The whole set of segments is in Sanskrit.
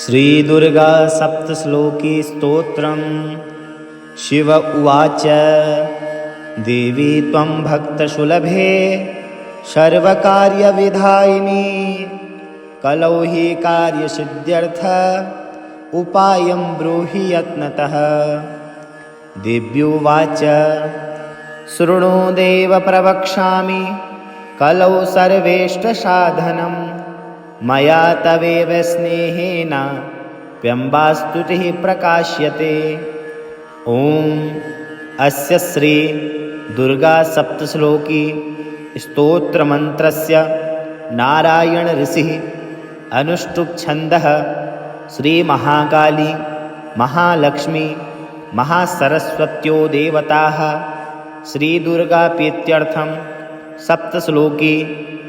श्रीदुर्गा सप्तश्लोकी स्तोत्रम्। शिव उवाच देवी त्वं भक्तसुलभे सर्वकार्यविधायिनी कलौ हि कार्यसिद्ध्यर्थ उपायं ब्रूहि यत्नतः। देव्युवाच शृणु देव प्रवक्ष्यामि कलौ सर्वेष्टसाधनं मया तवेव स्नेहेन प्यम्बास्तुतिः प्रकाश्यते। ॐ अस्य श्री दुर्गा सप्तश्लोकी स्तोत्रमन्त्रस्य नारायण ऋषिः अनुष्टुप् छन्दः श्रीमहाकाली महालक्ष्मी महासरस्वत्यो देवताः श्रीदुर्गाप्रीत्यर्थं सप्तश्लोकी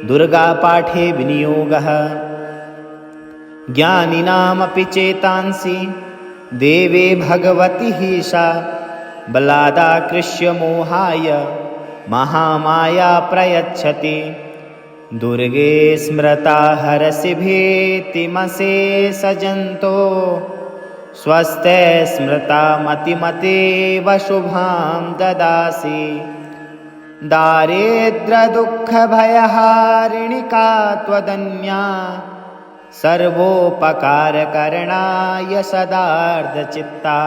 दुर्गापाठे विनियोगः। ज्ञानिनामपि चेतांसि देवे भगवति हि सा बलादाकृष्य मोहाय महामाया प्रयच्छति। दुर्गे स्मृता हरसि भीतिमशेषजन्तो स्वस्ते स्मृता मतिमतीव शुभां ददासि। दारिद्र्यदुःखभयहारिणि का त्वदन्या सर्वोपकारकरणाय सदार्धचित्ता।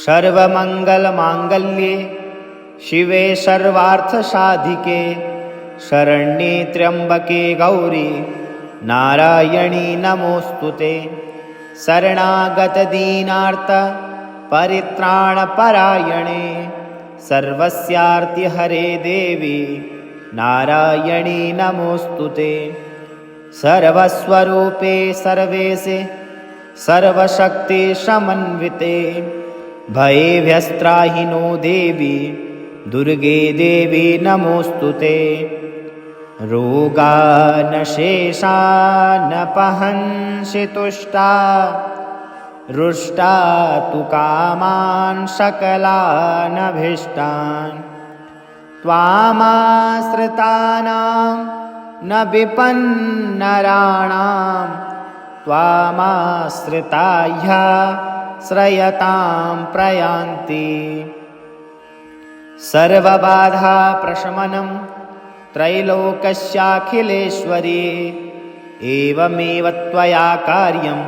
सर्वमङ्गलमाङ्गल्ये शिवे सर्वार्थसाधिके शरण्ये त्र्यम्बके गौरी नारायणी नमोऽस्तुते। शरणागतदीनार्त परित्राणपरायणे सर्वस्यार्तिहरे देवी नारायणी नमोऽस्तुते। सर्वस्वरूपे सर्वेशे सर्वशक्तिसमन्विते भयेभ्यस्त्राहिनो देवी दुर्गे देवी नमोऽस्तुते। रोगानशेषानपहंसि तुष्टा रुष्टा तु कामान् सकलानभीष्टान्। त्वामाश्रितानां न विपन्नराणां त्वामाश्रिता ह्यश्रयतां प्रयान्ति। सर्वबाधाप्रशमनं त्रैलोक्यस्याखिलेश्वरी एवमेव त्वया कार्यम्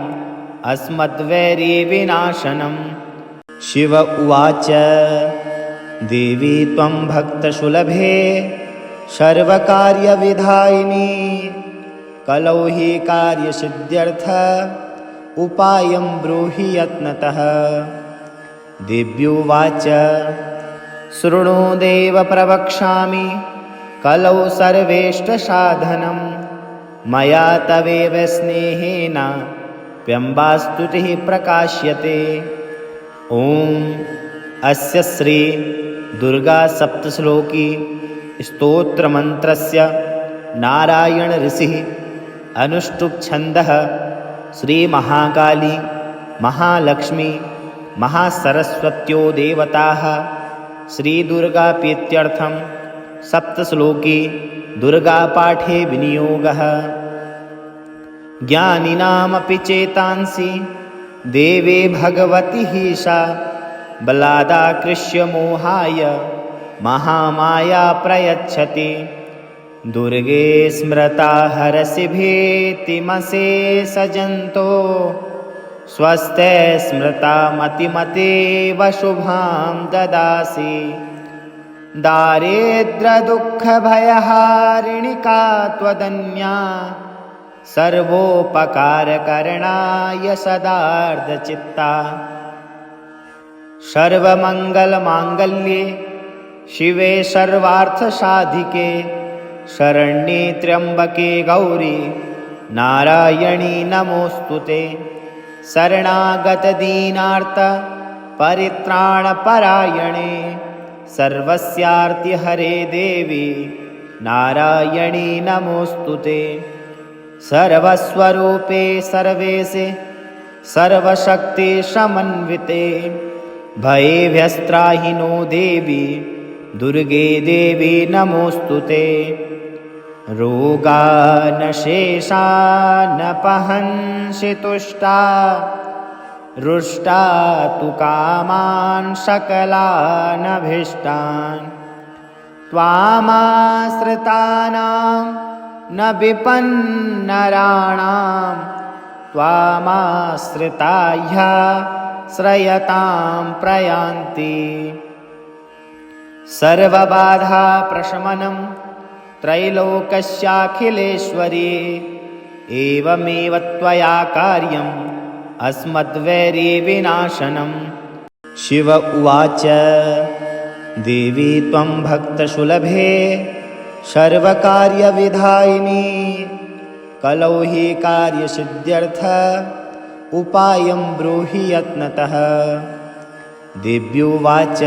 अस्मद्वैरीविनाशनं। शिव उवाच देवी त्वं भक्तसुलभे सर्वकार्यविधायिनी कलौ हि कार्यसिद्ध्यर्थ उपायं ब्रूहि यत्नतः। देव्युवाच शृणु देव प्रवक्ष्यामि कलौ सर्वेष्टसाधनं मया तवेव स्नेहेन प्यम्बास्तुतिः प्रकाश्यते। ॐ अस्य श्री दुर्गा सप्तश्लोकी स्तोत्रमन्त्रस्य नारायण ऋषिः अनुष्टुप् छन्दः श्रीमहाकाली महालक्ष्मी महासरस्वत्यो देवताः श्रीदुर्गाप्रीत्यर्थं सप्तश्लोकी दुर्गापाठे विनियोगः। ज्ञानिनामपि चेतांसि देवे भगवति हि सा बलादाकृष्य मोहाय महामाया प्रयच्छति। दुर्गे स्मृता हरसि भीतिमशेषजन्तो स्वस्ते स्मृता मतिमतीव शुभां ददासि। दारिद्र्यदुःखभयहारिणि का त्वदन्या सर्वोपकारकरणाय सदार्धचित्ता। सर्वमङ्गलमाङ्गल्ये शिवे सर्वार्थसाधिके शरण्ये त्र्यम्बके गौरी नारायणी नमोऽस्तुते। शरणागतदीनार्त परित्राणपरायणे सर्वस्यार्तिहरे देवी नारायणी नमोऽस्तुते। सर्वस्वरूपे सर्वेशे सर्वशक्तिसमन्विते भयेभ्यस्त्राहिनो देवी दुर्गे देवी नमोऽस्तुते। रोगानशेषानपहंसि तुष्टा रुष्टा तु कामान् सकलानभीष्टान् त्वामाश्रितानां न विपन्नराणां त्वामाश्रिता ह्यश्रयतां प्रयान्ति सर्वबाधा प्रशमनं त्रैलोक्यस्याखिलेश्वरी एवमेव त्वया कार्यम् अस्मद्वैरीविनाशनं। शिव उवाच देवी त्वं भक्तसुलभे सर्वकार्यविधायिनी कलौ हि कार्यसिद्ध्यर्थ उपायं ब्रूहि यत्नतः। देव्युवाच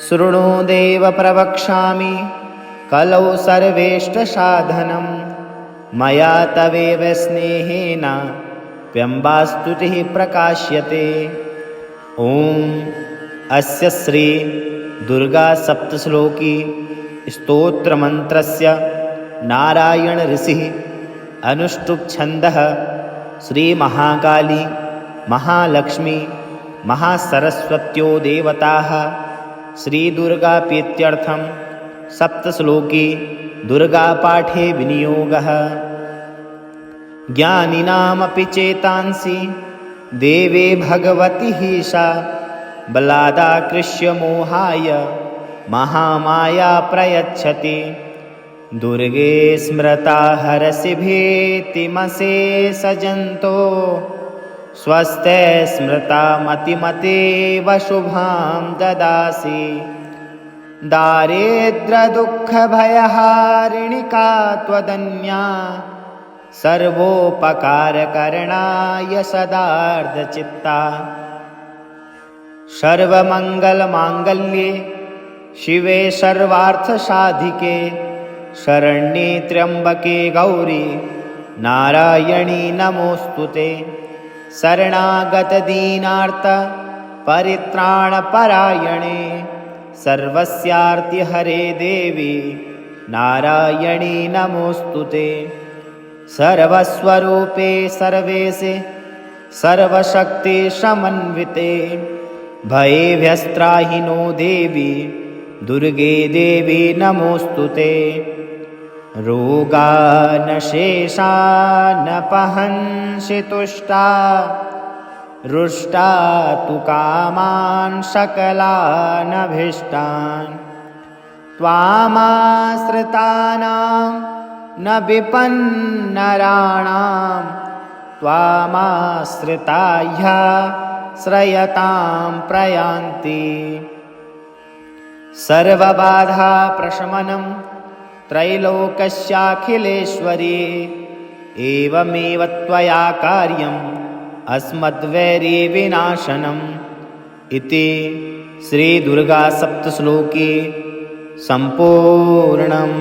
शृणु देव प्रवक्ष्यामि कलौ सर्वेष्टसाधनं मया तवेव स्नेहेन प्यम्बास्तुतिः प्रकाश्यते। ॐ अस्य श्री दुर्गा सप्तश्लोकी स्तोत्रमन्त्रस्य नारायण ऋषिः अनुष्टुप् छन्दः श्रीमहाकाली महालक्ष्मी महासरस्वत्यो देवताः श्रीदुर्गाप्रीत्यर्थं सप्तश्लोकी दुर्गापाठे विनियोगः। ज्ञानिनामपि चेतांसि देवे भगवति हि सा बलादाकृष्य मोहाय महामाया प्रयच्छति। दुर्गे स्मृता हरसि भीतिमशेषजन्तो स्वस्ते स्मृता मतिमतीव शुभां ददासि। दारिद्र्यदुःखभयहारिणि का त्वदन्या सर्वोपकारकरणाय सदार्धचित्ता। सर्वमङ्गलमाङ्गल्ये शिवे सर्वार्थसाधिके शरण्ये त्र्यम्बके गौरी नारायणी नमोऽस्तुते। शरणागतदीनार्त परित्राणपरायणे सर्वस्यार्तिहरे देवी नारायणी नमोऽस्तुते। सर्वस्वरूपे सर्वेशे सर्वशक्तिसमन्विते भयेभ्यस्त्राहिनो देवी दुर्गे देवी नमोऽस्तुते। रोगानशेषानपहंसि तुष्टा रुष्टा तु कामान् सकलानभीष्टान् त्वामाश्रितानां न विपन्नराणां त्वामाश्रिता ह्यश्रयतां प्रयान्ति। सर्वबाधा प्रशमनं त्रैलोक्यस्याखिलेश्वरी एवमेव त्वया कार्यम् अस्मद्वैरीविनाशनम्। इति श्रीदुर्गासप्तश्लोकी सम्पूर्णम्।